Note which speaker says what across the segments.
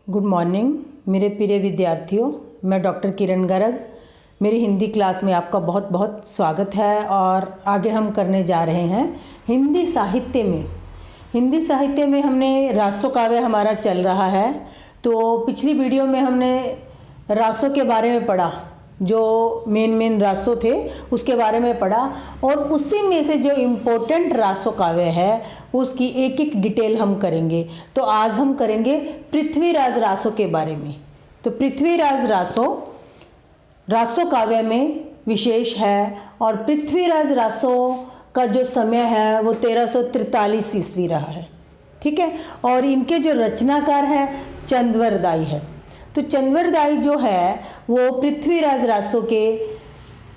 Speaker 1: Good morning मेरे प्रिय विद्यार्थियों, मैं डॉक्टर किरण गर्ग। मेरी हिंदी क्लास में आपका बहुत बहुत स्वागत है। और आगे हम करने जा रहे हैं हिंदी साहित्य में। हिंदी साहित्य में हमने रासो काव्य हमारा चल रहा है। तो पिछली वीडियो में हमने रासों के बारे में पढ़ा, जो मेन रासो थे उसके बारे में पढ़ा, और उसी में से जो इम्पोर्टेंट रासो काव्य है उसकी एक एक डिटेल हम करेंगे। तो आज हम करेंगे पृथ्वीराज रासो के बारे में। तो पृथ्वीराज रासो काव्य में विशेष है, और पृथ्वीराज रासो का जो समय है वो 1343 ईस्वी रहा है। ठीक है। और इनके जो रचनाकार हैं चंद्रवरदाई है। तो चंद्रवरदाई जो है वो पृथ्वीराज रासो के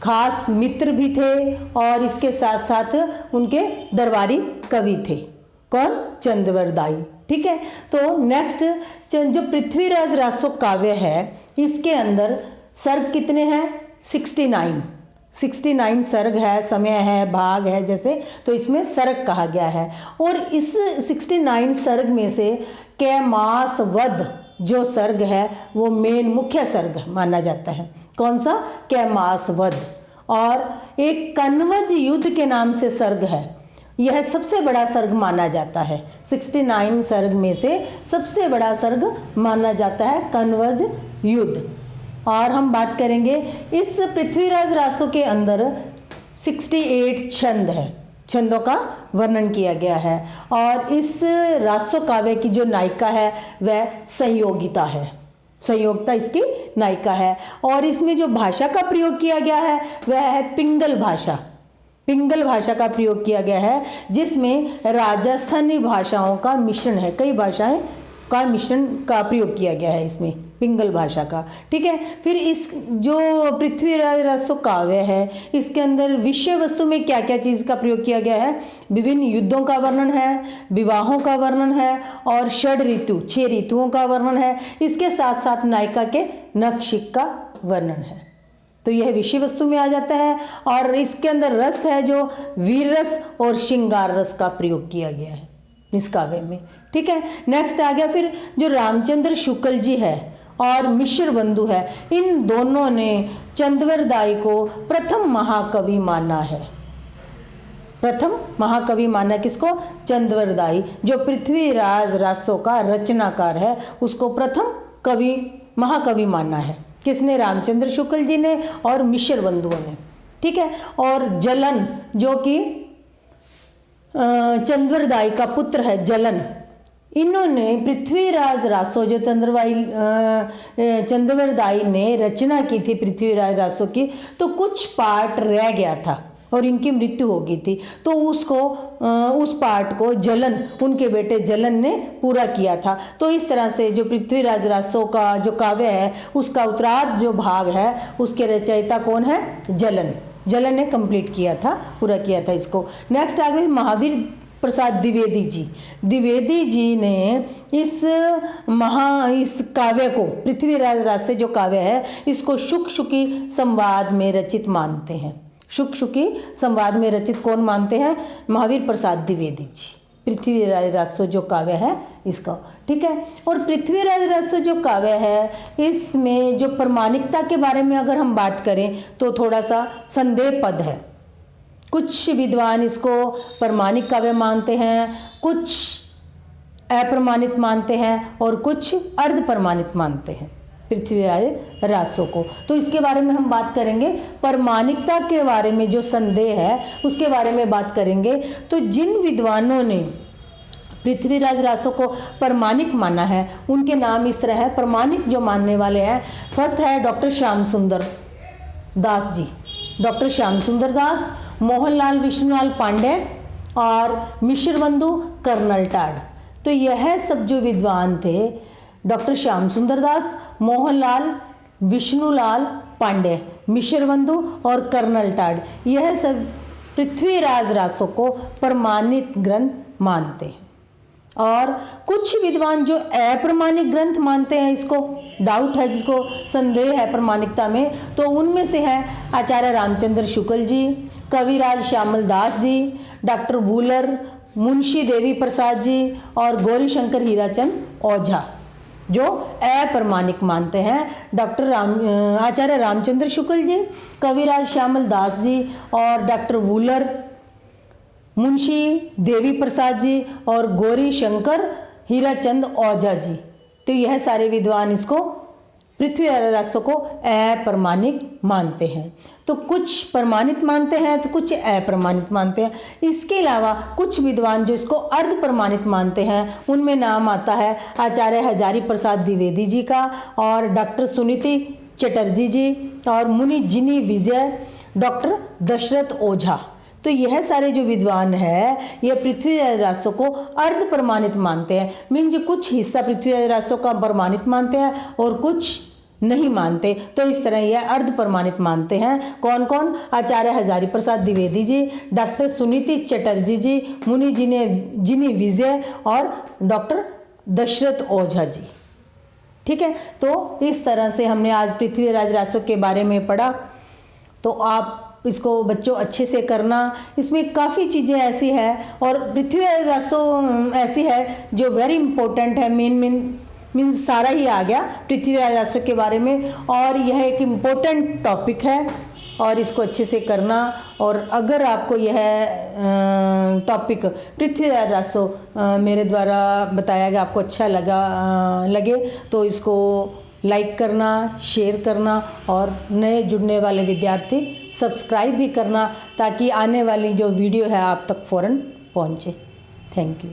Speaker 1: खास मित्र भी थे, और इसके साथ साथ उनके दरबारी कवि थे। कौन? चंद्रवरदाई। ठीक है। तो नेक्स्ट जो पृथ्वीराज रासो काव्य है इसके अंदर सर्ग कितने हैं? 69 सर्ग है, समय है, भाग है जैसे, तो इसमें सर्ग कहा गया है। और इस 69 सर्ग में से कैमास वध जो सर्ग है वो मेन मुख्य सर्ग माना जाता है। कौन सा? कैमास वध। और एक कन्वज युद्ध के नाम से सर्ग है, यह सबसे बड़ा सर्ग माना जाता है। 69 सर्ग में से सबसे बड़ा सर्ग माना जाता है कन्वज युद्ध। और हम बात करेंगे इस पृथ्वीराज रासो के अंदर 68 छंद है, छंदों का वर्णन किया गया है। और इस रासो काव्य की जो नायिका है वह संयोगिता है। संयोगिता इसकी नायिका है। और इसमें जो भाषा का प्रयोग किया गया है वह है पिंगल भाषा। पिंगल भाषा का प्रयोग किया गया है, जिसमें राजस्थानी भाषाओं का मिश्रण है। कई भाषाएं का मिश्रण का प्रयोग किया गया है इसमें, पिंगल भाषा का। ठीक है। फिर इस जो पृथ्वीराज रासो काव्य है इसके अंदर विषय वस्तु में क्या क्या चीज़ का प्रयोग किया गया है? विभिन्न युद्धों का वर्णन है, विवाहों का वर्णन है, और 6 ऋतुओं का वर्णन है। इसके साथ साथ नायिका के नखशिख का वर्णन है। तो यह विषय वस्तु में आ जाता है। और इसके अंदर रस है जो वीर रस और श्रृंगार रस का प्रयोग किया गया है इस काव्य में। ठीक है। नेक्स्ट आ गया फिर जो रामचंद्र शुक्ल जी है और मिश्र बंधु है, इन दोनों ने चंद्रवरदाई को प्रथम महाकवि माना है। प्रथम महाकवि माना किसको? चंद्रवरदाई, जो पृथ्वीराज रासो का रचनाकार है उसको प्रथम महाकवि माना है। किसने? रामचंद्र शुक्ल जी ने और मिश्र बंधुओं ने। ठीक है। और जलन जो कि चंद्रवरदाई का पुत्र है, जलन, इन्होंने पृथ्वीराज रासो जो चंद्रवरदाई ने रचना की थी पृथ्वीराज रासो की, तो कुछ पार्ट रह गया था और इनकी मृत्यु हो गई थी। तो उस पार्ट को जलन, उनके बेटे जलन ने पूरा किया था। तो इस तरह से जो पृथ्वीराज रासो का जो काव्य है उसका उत्तरार्ध जो भाग है उसके रचयिता कौन है? जलन ने कंप्लीट किया था, पूरा किया था इसको। नेक्स्ट आ गए महावीर प्रसाद द्विवेदी जी ने इस काव्य को, पृथ्वीराज रासो जो काव्य है इसको शुक-शुकी संवाद में रचित मानते हैं। शुक-शुकी संवाद में रचित कौन मानते हैं? महावीर प्रसाद द्विवेदी जी। पृथ्वीराज रासो जो काव्य है इसका। ठीक है। और पृथ्वीराज रासो जो काव्य है इसमें जो प्रमाणिकता के बारे में अगर हम बात करें तो थोड़ा सा संदेह पद है। कुछ विद्वान इसको प्रमाणिक काव्य मानते हैं, कुछ अप्रमाणित मानते हैं, और कुछ अर्ध प्रमाणित मानते हैं पृथ्वीराज रासो को। तो इसके बारे में हम बात करेंगे। प्रमाणिकता के बारे में जो संदेह है उसके बारे में बात करेंगे। तो जिन विद्वानों ने पृथ्वीराज रासो को प्रमाणिक माना है उनके नाम इस तरह है। प्रमाणिक जो मानने वाले हैं, फर्स्ट है डॉक्टर श्याम सुंदर दास जी, डॉक्टर श्याम सुंदर दास, मोहनलाल विष्णुलाल पांडे और मिश्र बंधु कर्नल टाड। तो यह सब जो विद्वान थे, डॉक्टर श्याम सुंदर दास, मोहनलाल विष्णुलाल पांडे, मिश्र बंधु और कर्नल टाड, यह सब पृथ्वीराज रासो को प्रमाणित ग्रंथ मानते हैं। और कुछ विद्वान जो अप्रमाणिक ग्रंथ मानते हैं, इसको डाउट है, जिसको संदेह है प्रमाणिकता में, तो उनमें से है आचार्य रामचंद्र शुक्ल जी, कविराज श्यामल दास जी, डॉक्टर वूलर, मुंशी देवी प्रसाद जी और गौरी शंकर हीराचंद ओझा। जो अप्रमाणिक मानते हैं। आचार्य रामचंद्र शुक्ल जी, कविराज श्यामल दास जी और डॉक्टर वूलर, मुंशी देवी प्रसाद जी और गौरी शंकर हीराचंद ओझा जी। तो यह सारे विद्वान इसको पृथ्वीराज राजस्व को अप्रमाणिक मानते हैं। तो कुछ प्रमाणित मानते हैं तो कुछ अप्रमाणित मानते हैं। इसके अलावा कुछ विद्वान जो इसको अर्ध प्रमाणित मानते हैं उनमें नाम आता है आचार्य हजारी प्रसाद द्विवेदी जी का और डॉक्टर सुनीति चटर्जी जी और मुनि जिनी विजय, डॉक्टर दशरथ ओझा। तो यह सारे जो विद्वान है ये पृथ्वीराज राजस्व को अर्ध प्रमाणित मानते हैं। मीन्स कुछ हिस्सा पृथ्वीराज राजस्व का प्रमाणित मानते हैं और कुछ नहीं मानते। तो इस तरह यह अर्ध प्रमाणित मानते हैं। कौन कौन? आचार्य हजारी प्रसाद द्विवेदी जी, डॉक्टर सुनीति चटर्जी जी, मुनि जिनी विजय और डॉक्टर दशरथ ओझा जी। ठीक है, तो इस तरह से हमने आज पृथ्वीराज राजस्व के बारे में पढ़ा। तो आप इसको बच्चों अच्छे से करना। इसमें काफ़ी चीज़ें ऐसी है और पृथ्वीराज राजस्व ऐसी है जो वेरी इंपॉर्टेंट है। मीन्स सारा ही आ गया पृथ्वीराज राजस्व के बारे में और यह एक इम्पोर्टेंट टॉपिक है और इसको अच्छे से करना। और अगर आपको यह टॉपिक पृथ्वीराज राजस्व मेरे द्वारा बताया गया आपको अच्छा लगे तो इसको लाइक करना, शेयर करना और नए जुड़ने वाले विद्यार्थी सब्सक्राइब भी करना ताकि आने वाली जो वीडियो है आप तक फ़ौरन पहुँचे। Thank you.